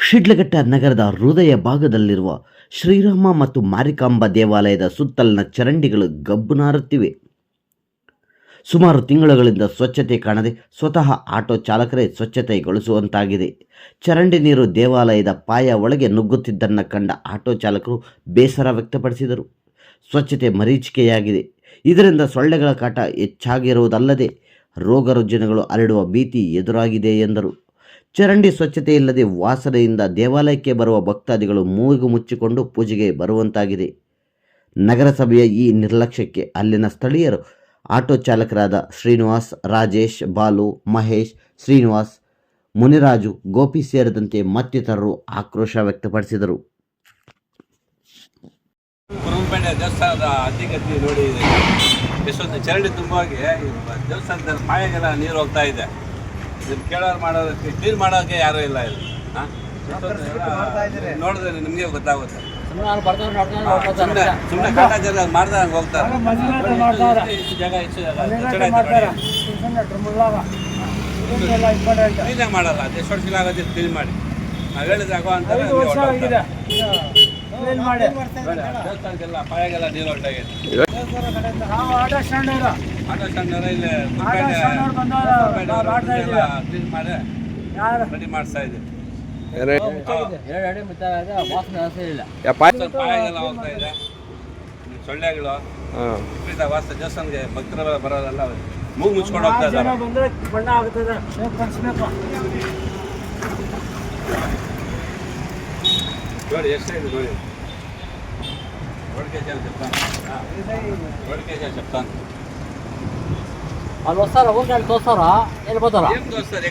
ಶಿಡ್ಲಘಟ್ಟ ನಗರದ ಹೃದಯ ಭಾಗದಲ್ಲಿರುವ ಶ್ರೀರಾಮ ಮತ್ತು ಮಾರಿಕಾಂಬಾ ದೇವಾಲಯದ ಸುತ್ತಲಿನ ಚರಂಡಿಗಳು ಗಬ್ಬು ನಾರುತ್ತಿವೆ. ಸುಮಾರು ತಿಂಗಳುಗಳಿಂದ ಸ್ವಚ್ಛತೆ ಕಾಣದೆ ಸ್ವತಃ ಆಟೋ ಚಾಲಕರೇ ಸ್ವಚ್ಛತೆಗೊಳಿಸುವಂತಾಗಿದೆ. ಚರಂಡಿ ನೀರು ದೇವಾಲಯದ ಪಾಯ ಒಳಗೆ ನುಗ್ಗುತ್ತಿದ್ದನ್ನು ಕಂಡ ಆಟೋ ಚಾಲಕರು ಬೇಸರ ವ್ಯಕ್ತಪಡಿಸಿದರು. ಸ್ವಚ್ಛತೆ ಮರೀಚಿಕೆಯಾಗಿದೆ. ಇದರಿಂದ ಸೊಳ್ಳೆಗಳ ಕಾಟ ಹೆಚ್ಚಾಗಿರುವುದಲ್ಲದೆ ರೋಗ ರುಜಿನಗಳು ಹರಡುವ ಭೀತಿ ಎದುರಾಗಿದೆ ಎಂದರು. ಚರಂಡಿ ಸ್ವಚ್ಛತೆ ಇಲ್ಲದೆ ವಾಸನೆಯಿಂದ ದೇವಾಲಯಕ್ಕೆ ಬರುವ ಭಕ್ತಾದಿಗಳು ಮೂಗು ಮುಚ್ಚಿಕೊಂಡು ಪೂಜೆಗೆ ಬರುವಂತಾಗಿದೆ. ನಗರಸಭೆಯ ಈ ನಿರ್ಲಕ್ಷ್ಯಕ್ಕೆ ಅಲ್ಲಿನ ಸ್ಥಳೀಯರು ಆಟೋ ಚಾಲಕರಾದ ಶ್ರೀನಿವಾಸ್, ರಾಜೇಶ್, ಬಾಲು, ಮಹೇಶ್, ಶ್ರೀನಿವಾಸ್, ಮುನಿರಾಜು, ಗೋಪಿ ಸೇರಿದಂತೆ ಮತ್ತಿತರರು ಆಕ್ರೋಶ ವ್ಯಕ್ತಪಡಿಸಿದರು. ದೇವಸ್ಥಾನದ ಅತಿಗತಿ ನೋಡಿ, ಎಷ್ಟೊಂದು ಚರಂಡಿ ತುಂಬಾಗಿ ದೇವಸ್ಥಾನದ ಪಾಯಗೆಲ್ಲ ನೀರು ಹೋಗ್ತಾ ಇದೆ. ಇದನ್ನು ಕೇಳೋರು ಮಾಡೋದಕ್ಕೆ ಕ್ಲೀನ್ ಮಾಡೋಕ್ಕೆ ಯಾರೂ ಇಲ್ಲ ಇಲ್ಲಿ. ನೋಡಿದ್ರೆ ನಿಮಗೆ ಗೊತ್ತಾಗುತ್ತೆ. ಸುಮ್ಮನೆ ಕಾಟಾಚಾರ ಮಾಡ್ದಂಗೆ ಹೋಗ್ತಾರೆ. ಕ್ಲೀನೇ ಮಾಡಲ್ಲ. ಎಷ್ಟು ವರ್ಷ ಆಗೋದು ಕ್ಲೀನ್ ಮಾಡಿ ನಾವು ಹೇಳಿದ್ರೆ ಆಗೋ ಅಂತಾರೆ. ದೇವಸ್ಥಾನಕ್ಕೆಲ್ಲ ಪಾಯಗೆಲ್ಲ ನೀರು ಹೊರಟಾಗಿದೆ. ಆಟೋ ಸ್ಟ್ಯಾಂಡ್ ಇಲ್ಲಿ ಕ್ಲೀನ್ ಮಾಡಿ ರೆಡಿ ಮಾಡಿಸ್ತಾ ಇದೆ. ಪಾಯಗೆಲ್ಲ ಹೋಗ್ತಾ ಇದೆ. ಸೊಳ್ಳೆಗಳು ವಿಪರೀತ ವಾಸ. ದೇವಸ್ಥಾನಕ್ಕೆ ಭಕ್ತರು ಬರೋದೆಲ್ಲ ಮೂಗು ಮುಚ್ಕೊಂಡು ಹೋಗ್ತಾ ಇದ್ದಾರೆ. ನೋಡಿ ಎಷ್ಟಾಗಿದೆ ನೋಡಿ. 1 kg చెప్తాను. 1 kg చెప్తాను. వాళ్ళు వస్తారా? ఊరికే తోస్తారా? వెళ్ళిపోతారా? ఏం తోస్తారు?